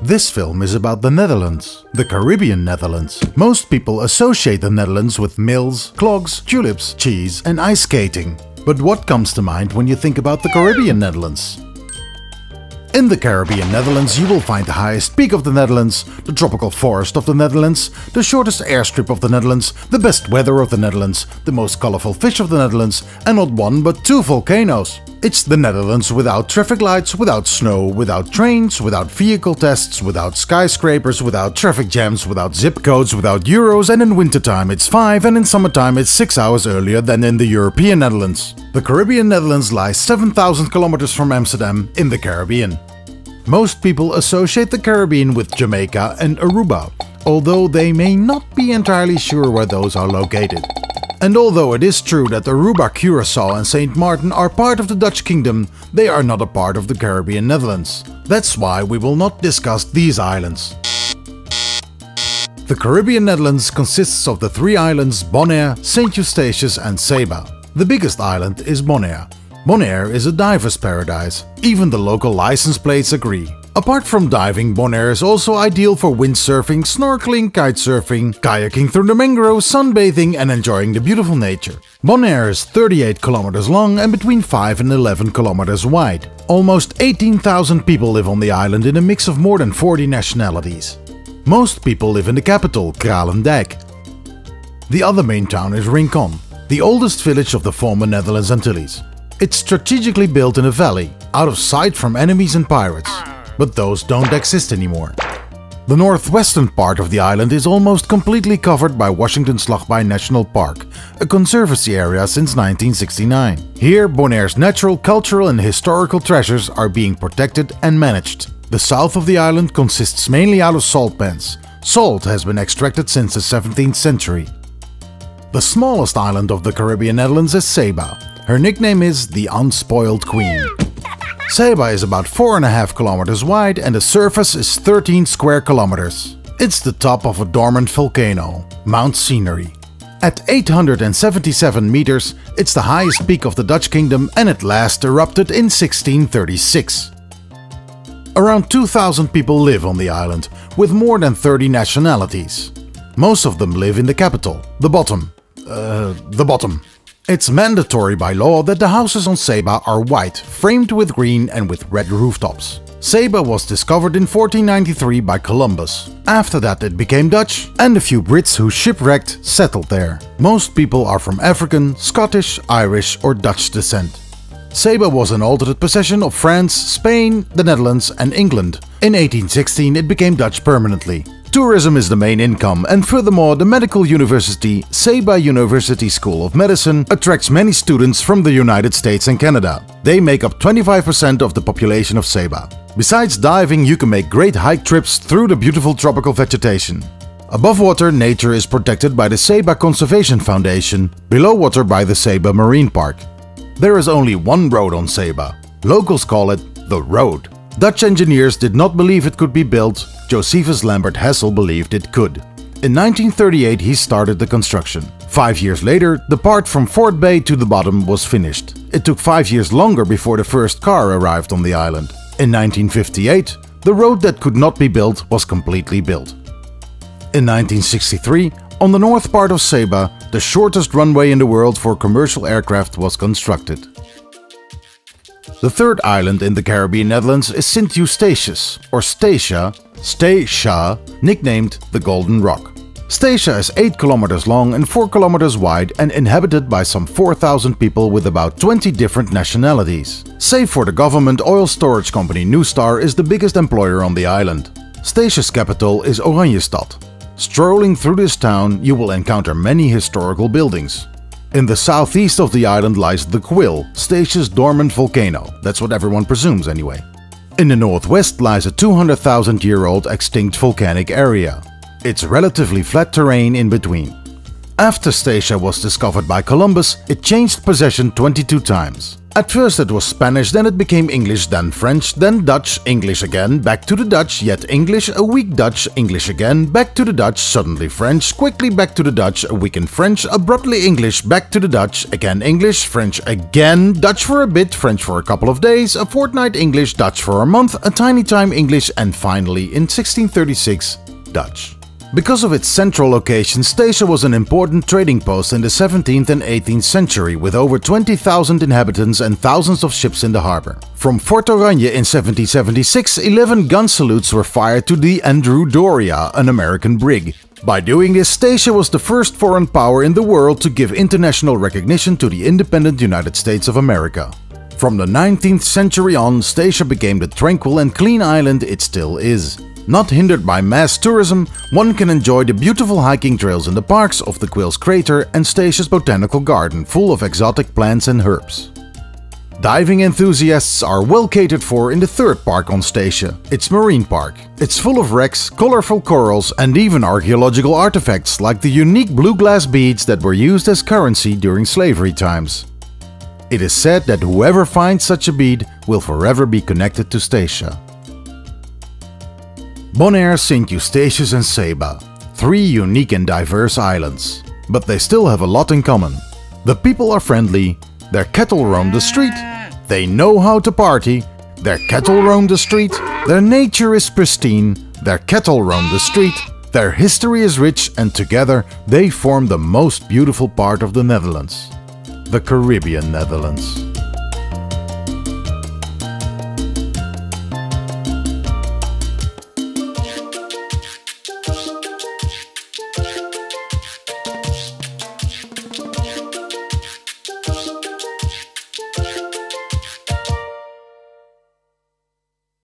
This film is about the Netherlands, the Caribbean Netherlands. Most people associate the Netherlands with mills, clogs, tulips, cheese and ice skating. But what comes to mind when you think about the Caribbean Netherlands? In the Caribbean Netherlands you will find the highest peak of the Netherlands, the tropical forest of the Netherlands, the shortest airstrip of the Netherlands, the best weather of the Netherlands, the most colorful fish of the Netherlands, and not one but two volcanoes. It's the Netherlands without traffic lights, without snow, without trains, without vehicle tests, without skyscrapers, without traffic jams, without zip codes, without euros, and in wintertime it's 5 and in summertime it's 6 hours earlier than in the European Netherlands. The Caribbean Netherlands lies 7,000 kilometers from Amsterdam in the Caribbean. Most people associate the Caribbean with Jamaica and Aruba, although they may not be entirely sure where those are located. And although it is true that Aruba, Curaçao and St. Martin are part of the Dutch kingdom, they are not a part of the Caribbean Netherlands. That's why we will not discuss these islands. The Caribbean Netherlands consists of the three islands Bonaire, Sint Eustatius and Saba. The biggest island is Bonaire. Bonaire is a diver's paradise. Even the local license plates agree. Apart from diving, Bonaire is also ideal for windsurfing, snorkeling, kitesurfing, kayaking through the mangroves, sunbathing and enjoying the beautiful nature. Bonaire is 38 kilometers long and between 5 and 11 kilometers wide. Almost 18,000 people live on the island in a mix of more than 40 nationalities. Most people live in the capital, Kralendijk. The other main town is Rincon, the oldest village of the former Netherlands Antilles. It's strategically built in a valley, out of sight from enemies and pirates. But those don't exist anymore. The northwestern part of the island is almost completely covered by Washington Slagbij National Park, a conservancy area since 1969. Here, Bonaire's natural, cultural and historical treasures are being protected and managed. The south of the island consists mainly out of salt pans. Salt has been extracted since the 17th century. The smallest island of the Caribbean Netherlands is Saba. Her nickname is the Unspoiled Queen. Saba is about 4.5 kilometers wide and the surface is 13 square kilometers. It's the top of a dormant volcano, Mount Scenery. At 877 meters, it's the highest peak of the Dutch kingdom and it last erupted in 1636. Around 2,000 people live on the island, with more than 30 nationalities. Most of them live in the capital, the bottom. It's mandatory by law that the houses on Saba are white, framed with green and with red rooftops. Saba was discovered in 1493 by Columbus. After that it became Dutch and a few Brits who shipwrecked settled there. Most people are from African, Scottish, Irish or Dutch descent. Saba was an alternate possession of France, Spain, the Netherlands and England. In 1816 it became Dutch permanently. Tourism is the main income and furthermore the medical university, Saba University School of Medicine, attracts many students from the United States and Canada. They make up 25% of the population of Saba. Besides diving, you can make great hike trips through the beautiful tropical vegetation. Above water, nature is protected by the Saba Conservation Foundation, below water by the Saba Marine Park. There is only one road on Saba. Locals call it the Road. Dutch engineers did not believe it could be built. Josephus Lambert Hessel believed it could. In 1938 he started the construction. 5 years later, the part from Fort Bay to the bottom was finished. It took 5 years longer before the first car arrived on the island. In 1958, the road that could not be built was completely built. In 1963, on the north part of Saba, the shortest runway in the world for commercial aircraft was constructed. The third island in the Caribbean Netherlands is Sint Eustatius, or Statia, nicknamed the Golden Rock. Statia is 8 kilometers long and 4 kilometers wide and inhabited by some 4,000 people with about 20 different nationalities. Save for the government oil storage company Newstar is the biggest employer on the island. Statia's capital is Oranjestad. Strolling through this town, you will encounter many historical buildings. In the southeast of the island lies the Quill, Statia's dormant volcano. That's what everyone presumes anyway. In the northwest lies a 200,000-year-old extinct volcanic area. It's relatively flat terrain in between. After Statia was discovered by Columbus, it changed possession 22 times. At first it was Spanish, then it became English, then French, then Dutch, English again, back to the Dutch, yet English, a week Dutch, English again, back to the Dutch, suddenly French, quickly back to the Dutch, a week in French, abruptly English, back to the Dutch, again English, French again, Dutch for a bit, French for a couple of days, a fortnight English, Dutch for a month, a tiny time English, and finally in 1636, Dutch. Because of its central location, Statia was an important trading post in the 17th and 18th century with over 20,000 inhabitants and thousands of ships in the harbor. From Fort Oranje in 1776, 11 gun salutes were fired to the Andrew Doria, an American brig. By doing this, Statia was the first foreign power in the world to give international recognition to the independent United States of America. From the 19th century on, Statia became the tranquil and clean island it still is. Not hindered by mass tourism, one can enjoy the beautiful hiking trails in the parks of the Quills Crater and Statia's botanical garden full of exotic plants and herbs. Diving enthusiasts are well catered for in the third park on Statia, its marine park. It's full of wrecks, colorful corals and even archaeological artifacts like the unique blue glass beads that were used as currency during slavery times. It is said that whoever finds such a bead will forever be connected to Statia. Bonaire, Sint Eustatius and Saba. 3 unique and diverse islands. But they still have a lot in common. The people are friendly, their cattle roam the street, they know how to party, their cattle roam the street, their nature is pristine, their cattle roam the street, their history is rich, and together they form the most beautiful part of the Netherlands. The Caribbean Netherlands.